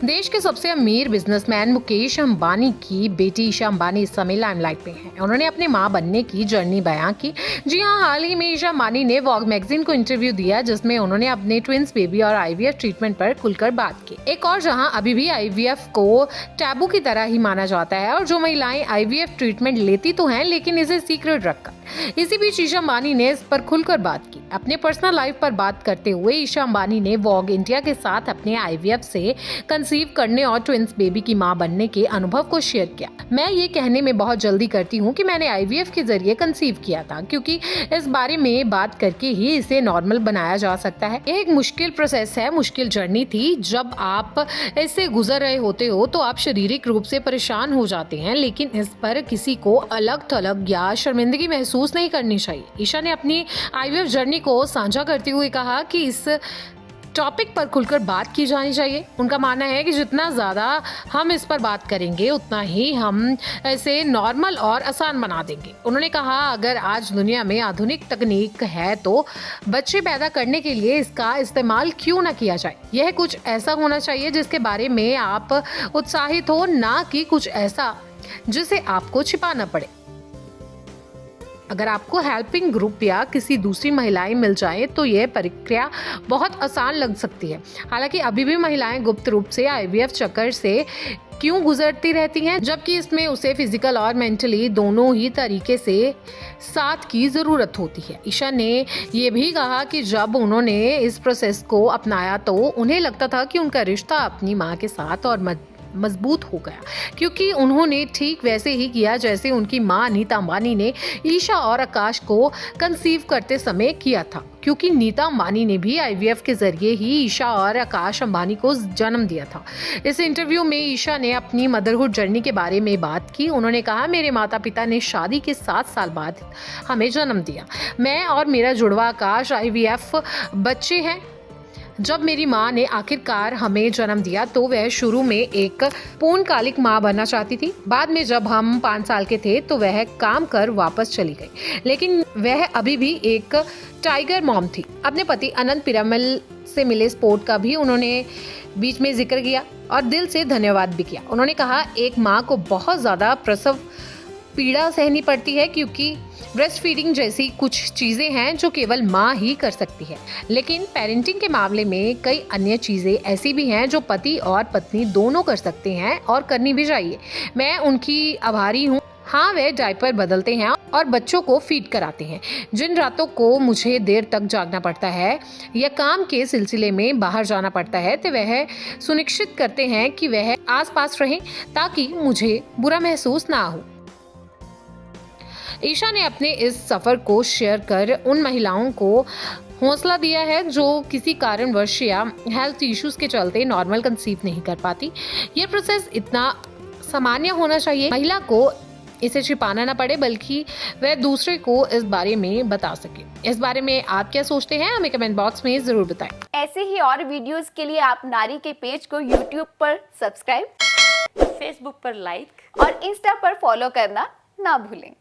देश के सबसे अमीर बिजनेसमैन मुकेश अंबानी की बेटी ईशा अंबानी इस समय लाइमलाइट में है। उन्होंने अपनी मां बनने की जर्नी बयां की। जी हां, हाल ही में ईशा अंबानी ने वॉग मैगजीन को इंटरव्यू दिया, जिसमें उन्होंने अपने ट्विंस बेबी और आईवीएफ ट्रीटमेंट पर खुलकर बात की। एक और जहां अभी भी आईवीएफ को टैबू की तरह ही माना जाता है और जो महिलाएं आईवीएफ ट्रीटमेंट लेती तो हैं, लेकिन इसे सीक्रेट रखकर। इसी बीच ईशा अंबानी ने इस पर खुलकर बात की। अपने पर्सनल लाइफ पर बात करते हुए ईशा अंबानी ने वॉग इंडिया के साथ अपने आईवीएफ से कंसीव करने और ट्विंस बेबी की मां बनने के अनुभव को शेयर किया। मैं ये कहने में बहुत जल्दी करती हूँ कि मैंने आईवीएफ के जरिए कंसीव किया था, क्योंकि इस बारे में बात करके ही इसे नॉर्मल बनाया जा सकता है। यह एक मुश्किल प्रोसेस है, मुश्किल जर्नी थी। जब आप इससे गुजर रहे होते हो तो आप शारीरिक रूप से परेशान हो जाते हैं, लेकिन इस पर किसी को अलग थलग या शर्मिंदगी महसूस नहीं करनी चाहिए। ईशा ने अपनी आईवीएफ जर्नी को साझा करते हुए कहा कि इस टॉपिक पर खुलकर बात की जानी चाहिए। उनका मानना है कि जितना ज़्यादा हम इस पर बात करेंगे, उतना ही हम इसे नॉर्मल और आसान बना देंगे। उन्होंने कहा, अगर आज दुनिया में आधुनिक तकनीक है तो बच्चे पैदा करने के लिए इसका इस्तेमाल क्यों ना किया जाए। यह कुछ ऐसा होना चाहिए जिसके बारे में आप उत्साहित हो, ना कि कुछ ऐसा जिसे आपको छिपाना पड़े। अगर आपको हेल्पिंग ग्रुप या किसी दूसरी महिलाएं मिल जाएं तो यह प्रक्रिया बहुत आसान लग सकती है। हालांकि अभी भी महिलाएं गुप्त रूप से आईवीएफ चक्कर से क्यों गुजरती रहती हैं, जबकि इसमें उसे फिजिकल और मेंटली दोनों ही तरीके से साथ की ज़रूरत होती है। ईशा ने ये भी कहा कि जब उन्होंने इस प्रोसेस को अपनाया तो उन्हें लगता था कि उनका रिश्ता अपनी माँ के साथ और मजबूत हो गया, क्योंकि उन्होंने ठीक वैसे ही किया जैसे उनकी मां नीता अंबानी ने ईशा और आकाश को कंसीव करते समय किया था, क्योंकि नीता अंबानी ने भी आईवीएफ के जरिए ही ईशा और आकाश अंबानी को जन्म दिया था। इस इंटरव्यू में ईशा ने अपनी मदरहुड जर्नी के बारे में बात की। उन्होंने कहा, मेरे माता पिता ने शादी के 7 साल बाद हमें जन्म दिया। मैं और मेरा जुड़वा आकाश आईवीएफ बच्चे हैं। जब मेरी माँ ने आखिरकार हमें जन्म दिया तो वह शुरू में एक पूर्णकालिक माँ बनना चाहती थी। बाद में जब हम 5 साल के थे तो वह काम कर वापस चली गई, लेकिन वह अभी भी एक टाइगर मॉम थी। अपने पति अनंत पिरामल से मिले स्पोर्ट का भी उन्होंने बीच में जिक्र किया और दिल से धन्यवाद भी किया। उन्होंने कहा, एक माँ को बहुत ज़्यादा प्रसव पीड़ा सहनी पड़ती है, क्योंकि ब्रेस्ट फीडिंग जैसी कुछ चीज़ें हैं जो केवल माँ ही कर सकती है, लेकिन पेरेंटिंग के मामले में कई अन्य चीज़ें ऐसी भी हैं जो पति और पत्नी दोनों कर सकते हैं और करनी भी चाहिए। मैं उनकी आभारी हूँ। हाँ, वे डायपर बदलते हैं और बच्चों को फीड कराते हैं। जिन रातों को मुझे देर तक जागना पड़ता है या काम के सिलसिले में बाहर जाना पड़ता है तो वह सुनिश्चित करते हैं कि वह आसपास रहें ताकि मुझे बुरा महसूस ना हो। ईशा ने अपने इस सफ़र को शेयर कर उन महिलाओं को हौसला दिया है जो किसी कारणवश या हेल्थ इश्यूज के चलते नॉर्मल कंसीव नहीं कर पाती। ये प्रोसेस इतना सामान्य होना चाहिए, महिला को इसे छिपाना ना पड़े, बल्कि वह दूसरे को इस बारे में बता सके। इस बारे में आप क्या सोचते हैं, हमें कमेंट बॉक्स में जरूर बताएं। ऐसे ही और वीडियोस के लिए आप नारी के पेज को यूट्यूब पर सब्सक्राइब, फेसबुक पर लाइक और इंस्टा पर फॉलो करना ना भूलें।